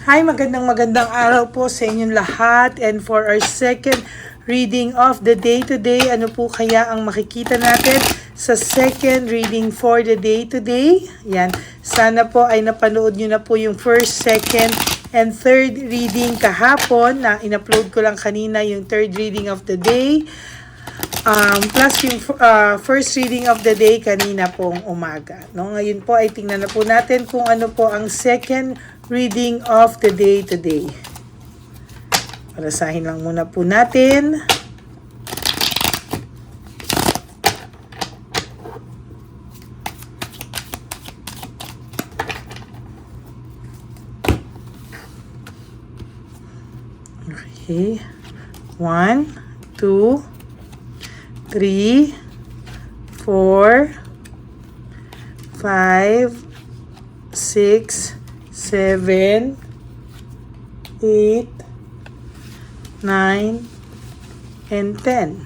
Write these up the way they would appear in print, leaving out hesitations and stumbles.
Hi, magandang araw po sa inyong lahat, and for our second reading of the day today, ano po kaya ang makikita natin sa second reading for the day today? Yan, sana po ay napanood nyo na po yung first, second, and third reading kahapon na in-upload ko lang kanina yung third reading of the day. Plus yung first reading of the day kanina pong umaga. No? Ngayon po ay tingnan na po natin kung ano po ang second reading of the day today. Parasahin lang muna po natin. Okay. 1, 2, 3, 4, 5, 6, 7, 8, 9, and 10.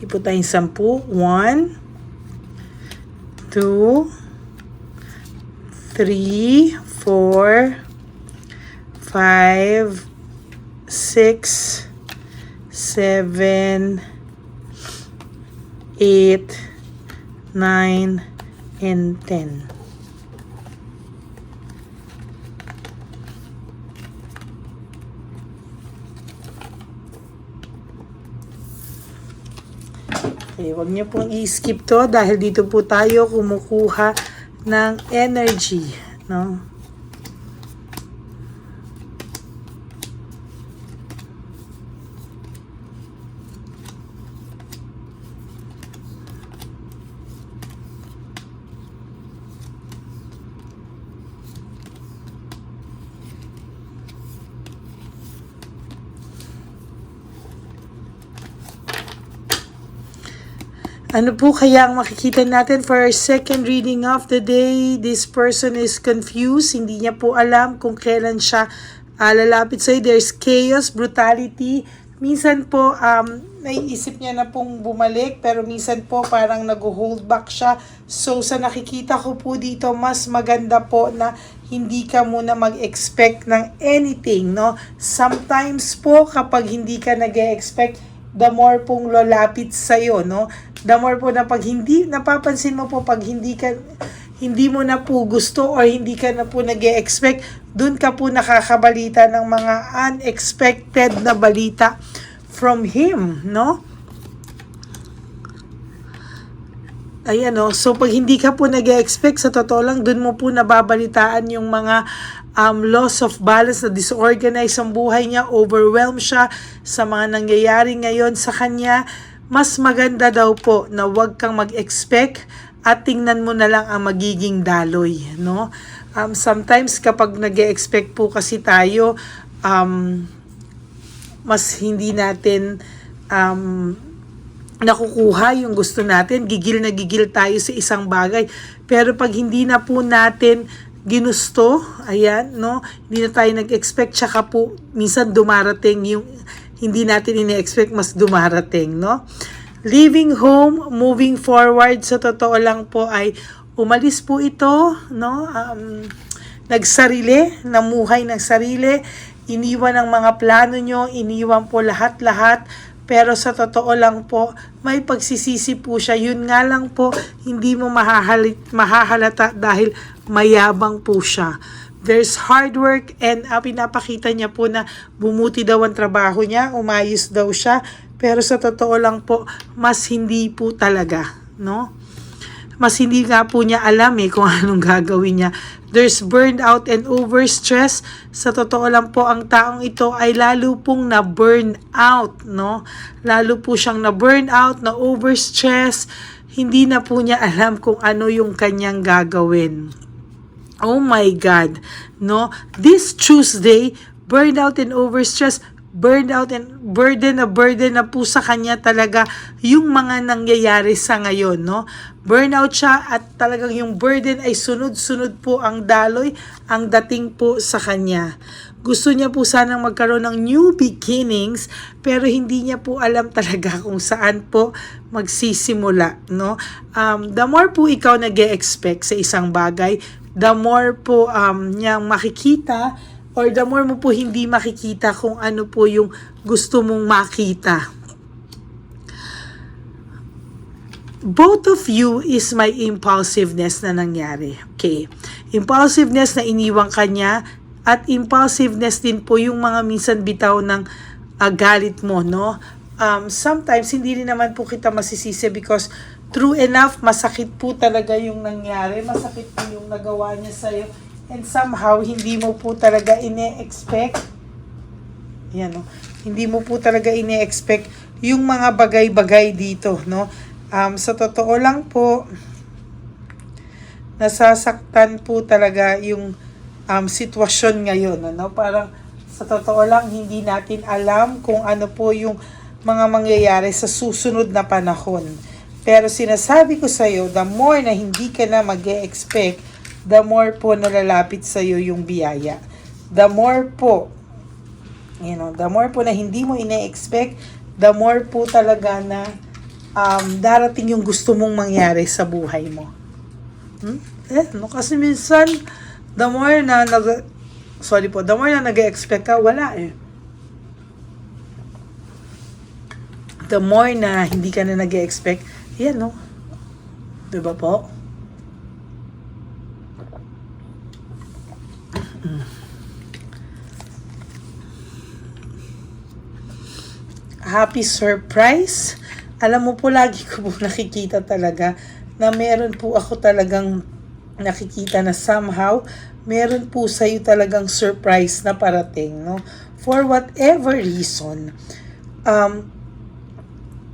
Pili po tayong 10. 1, 2, 3, 4, 5, 6, 7, 8, 9, and 10. Okay, wag niyo pong i-skip to dahil dito po tayo kumukuha ng energy, no? Ano po kaya ang makikita natin for our second reading of the day? This person is confused. Hindi niya po alam kung kailan siya lalapit sa'yo. There's chaos, brutality. Minsan po, naiisip niya na pong bumalik, pero minsan po parang nag-hold back siya. So, sa nakikita ko po dito, mas maganda po na hindi ka muna mag-expect ng anything, no? Sometimes po, kapag hindi ka nag-expect, the more pong lalapit sa'yo, no? The more po na pag hindi, napapansin mo po pag hindi mo na po gusto or hindi ka na po nag-e-expect, dun ka po nakakabalita ng mga unexpected na balita from him, no? Ayan, no? So pag hindi ka po nag-e-expect, sa totoo lang, dun mo po nababalitaan yung mga loss of balance, na disorganized ang buhay niya, overwhelmed siya sa mga nangyayari ngayon sa kanya. Mas maganda daw po na huwag kang mag-expect at tingnan mo na lang ang magiging daloy, no? Sometimes kapag nag-expect po kasi tayo, mas hindi natin nakukuha yung gusto natin. Gigil na gigil tayo sa isang bagay. Pero pag hindi na po natin ginusto, ayan, no? Hindi na tayo nag-expect, tsaka po minsan dumarating yung hindi natin ini-expect, mas dumarating, no? Leaving home, moving forward, sa totoo lang po ay umalis po ito, no? Nagsarili, namuhay ng sarili, iniwan ang mga plano nyo, iniwan po lahat-lahat, pero sa totoo lang po, may pagsisisi po siya. Yun nga lang po, hindi mo mahahalata dahil mayabang po siya. There's hard work, and pinapakita niya po na bumuti daw ang trabaho niya, umayos daw siya, pero sa totoo lang po, mas hindi po talaga, no? Mas hindi nga po niya alam kung anong gagawin niya. There's burnout and overstress. Sa totoo lang po, ang taong ito ay lalo pong na-burn out, no? Lalo po siyang na-burn out, na-overstress. Hindi na po niya alam kung ano yung kanyang gagawin. Oh my God, no? This Tuesday, burnout and overstress, burnout and burden na po sa kanya talaga yung mga nangyayari sa ngayon, no? Burnout siya at talagang yung burden ay sunod-sunod po ang daloy, ang dating po sa kanya. Gusto niya po sanang magkaroon ng new beginnings, pero hindi niya po alam talaga kung saan po magsisimula, no? The more po ikaw nag-e-expect sa isang bagay, the more po niyang makikita or the more mo po hindi makikita kung ano po yung gusto mong makita. Both of you is my impulsiveness na nangyari. Okay. Impulsiveness na iniwang kanya at impulsiveness din po yung mga minsan bitaw ng galit mo, no? Sometimes hindi rin naman po kita masisisi because true enough, masakit po talaga yung nangyari, masakit po yung nagawa niya sa'yo, and somehow, hindi mo po talaga ine-expect, yan, no? Hindi mo po talaga ine-expect yung mga bagay-bagay dito, no? Sa totoo lang po, nasasaktan po talaga yung sitwasyon ngayon, ano? Parang sa totoo lang, hindi natin alam kung ano po yung mga mangyayari sa susunod na panahon. Pero sinasabi ko sa iyo, the more na hindi ka na mag-e-expect, the more po nalalapit sa iyo yung biyaya. The more po, the more po na hindi mo ine-expect, the more po talaga na darating yung gusto mong mangyari sa buhay mo. Kasi minsan, the more na nag-e-expect ka, wala eh. The more na hindi ka na nag-e-expect, yan, no? Diba po? Happy surprise. Alam mo po, lagi ko po nakikita talaga na meron po ako talagang nakikita na somehow meron po sa'yo talagang surprise na parating, no? For whatever reason,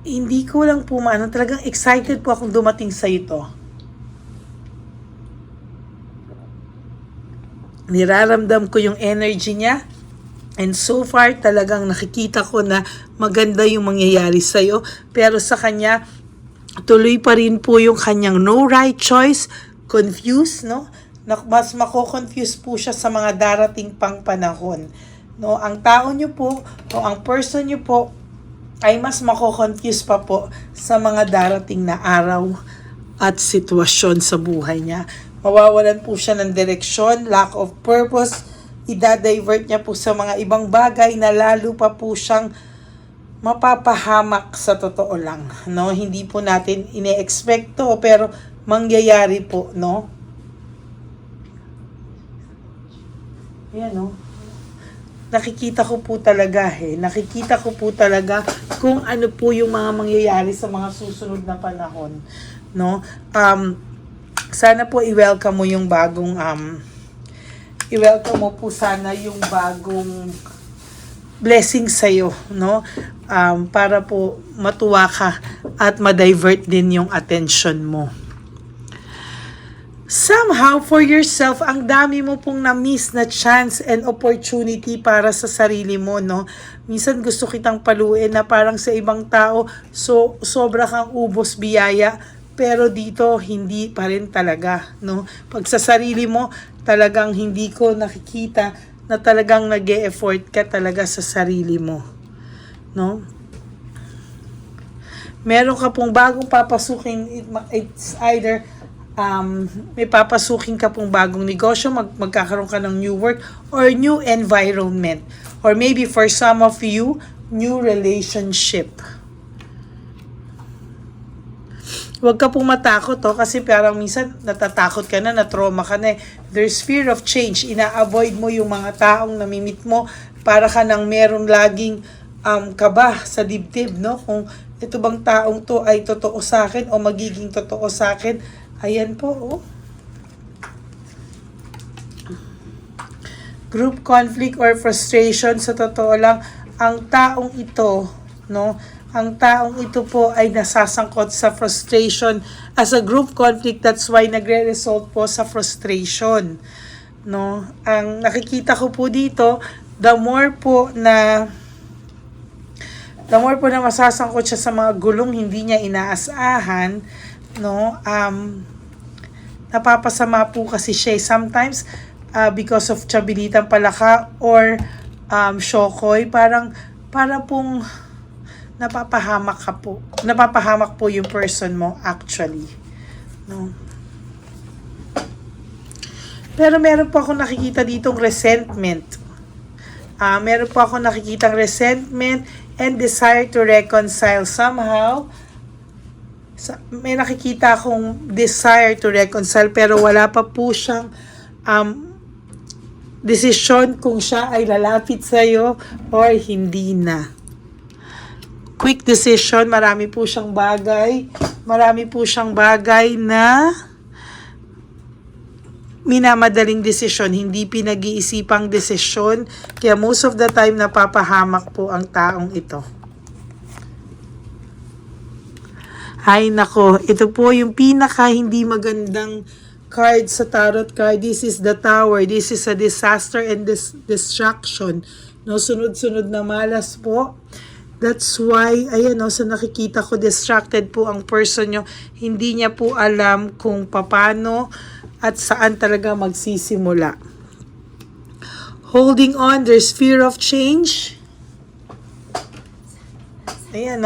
hindi ko lang po talagang excited po akong dumating sa ito. Niraramdam ko yung energy niya, and so far talagang nakikita ko na maganda yung mangyayari sa'yo, pero sa kanya, tuloy pa rin po yung kanyang no right choice, confused, no? Mas mako-confuse po siya sa mga darating pang panahon, no? Ang tao niyo po, o ang person niyo po, ay mas mako-confuse pa po sa mga darating na araw at sitwasyon sa buhay niya. Mawawalan po siya ng direksyon, lack of purpose, idadivert niya po sa mga ibang bagay na lalo pa po siyang mapapahamak sa totoo lang, no? Hindi po natin ine-expect to, pero mangyayari po, no? Yan, no? Nakikita ko po talaga kung ano po yung mga mangyayari sa mga susunod na panahon, no? Sana po i-welcome mo yung bagong i-welcome mo po sana yung bagong blessing sa'yo, no? Para po matuwa ka at ma-divert din yung attention mo. Somehow, for yourself, ang dami mo pong na-miss na chance and opportunity para sa sarili mo, no? Minsan gusto kitang paluin na parang sa ibang tao, sobra kang ubos biyaya, pero dito, hindi pa rin talaga, no? Pag sa sarili mo, talagang hindi ko nakikita na talagang nag-e-effort ka talaga sa sarili mo, no? Meron ka pong bagong papasukin, it's either may papasukin ka pong bagong negosyo, magkakaroon ka ng new work or new environment, or maybe for some of you, new relationship. Huwag ka pong matakot, kasi parang minsan natatakot ka na, na-trauma ka na. There's fear of change. Ina-avoid mo yung mga taong namimit mo, para ka nang meron laging kaba sa dibdib, no? Kung ito bang taong to ay totoo sa akin o magiging totoo sa akin. Ayan po, oh. Group conflict or frustration, sa totoo lang, ang taong ito, no, ang taong ito po ay nasasangkot sa frustration as a group conflict. That's why nagre-result po sa frustration. No? Ang nakikita ko po dito, the more po na masasangkot siya sa mga gulong hindi niya inaasahan, no? Napapasama po kasi siya sometimes because of Chabilitang Palaka or Shokoy, para pong napapahamak po yung person mo actually, no? Pero meron po ako nakikita ditong resentment. Meron po ako nakikitang resentment and desire to reconcile somehow. May nakikita akong desire to reconcile pero wala pa po siyang desisyon kung siya ay lalapit sa'yo or hindi na. Quick decision, marami po siyang bagay na minamadaling desisyon, hindi pinag-iisipang desisyon, kaya most of the time napapahamak po ang taong ito. Ay nako, ito po yung pinaka hindi magandang card sa tarot card. This is the Tower. This is a disaster and destruction. No, sunod-sunod na malas po. That's why, ayan sa nakikita ko, distracted po ang person nyo. Hindi niya po alam kung paano at saan talaga magsisimula. Holding on, there's fear of change. Ayan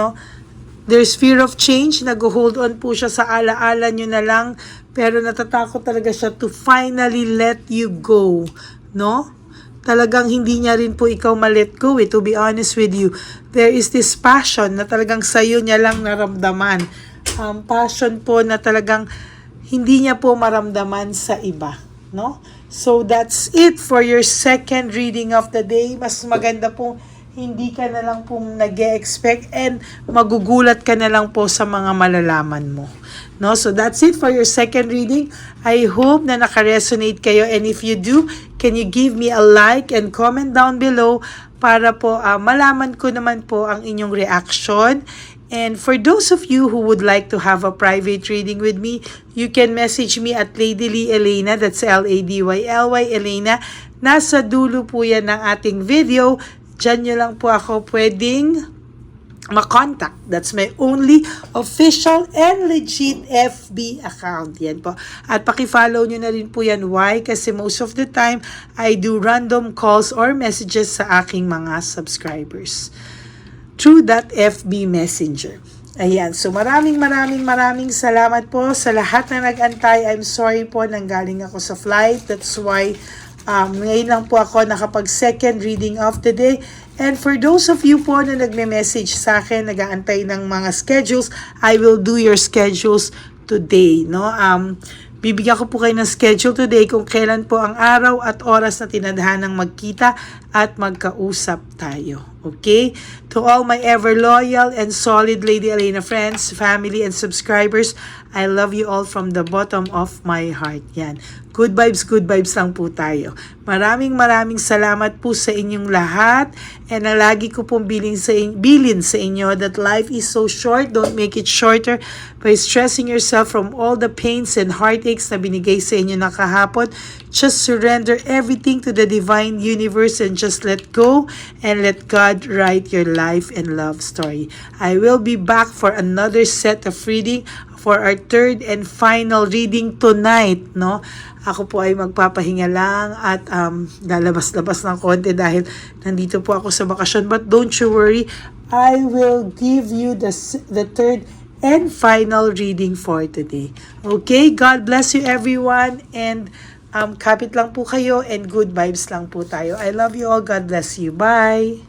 there's fear of change. Nag-hold on po siya sa alaala nyo na lang. Pero natatakot talaga siya to finally let you go. No? Talagang hindi niya rin po ikaw ma-let go to be honest with you. There is this passion na talagang sayo niya lang naramdaman. Passion po na talagang hindi niya po maramdaman sa iba. No? So that's it for your second reading of the day. Mas maganda po hindi ka na lang po nag-e-expect and magugulat ka na lang po sa mga malalaman mo. No? So that's it for your second reading. I hope na naka-resonate kayo, and if you do, can you give me a like and comment down below para po malaman ko naman po ang inyong reaction. And for those of you who would like to have a private reading with me, you can message me at Lady Lee Elena, that's Ladyly Elena. Nasa dulo po yan ng ating video. Diyan nyo lang po ako pwedeng makontak. That's my only official and legit FB account. Yan po. At paki-follow nyo na rin po yan. Why? Kasi most of the time, I do random calls or messages sa aking mga subscribers through that FB Messenger. Ayan. So maraming salamat po sa lahat na nag-antay. I'm sorry po, nanggaling ako sa flight. That's why ngayon lang po ako nakapag second reading of the day. And for those of you po na nagme-message sa akin, nag-aantay ng mga schedules, I will do your schedules today. No? Bibigyan ko po kayo ng schedule today kung kailan po ang araw at oras na tinadhanang magkita at magkausap tayo. Okay? To all my ever loyal and solid Lady Elena friends, family, and subscribers, I love you all from the bottom of my heart. Yan. Good vibes lang po tayo. Maraming salamat po sa inyong lahat. And lagi ko pong bilin sa inyo that life is so short. Don't make it shorter by stressing yourself from all the pains and heartaches na binigay sa inyo na kahapon. Just surrender everything to the divine universe and just let go and let God write your life and love story. I will be back for another set of reading for our third and final reading tonight, no? Ako po ay magpapahinga lang at lalabas-labas ng konti dahil nandito po ako sa bakasyon. But don't you worry, I will give you the third and final reading for today. Okay, God bless you everyone, and kapit lang po kayo and good vibes lang po tayo. I love you all. God bless you. Bye!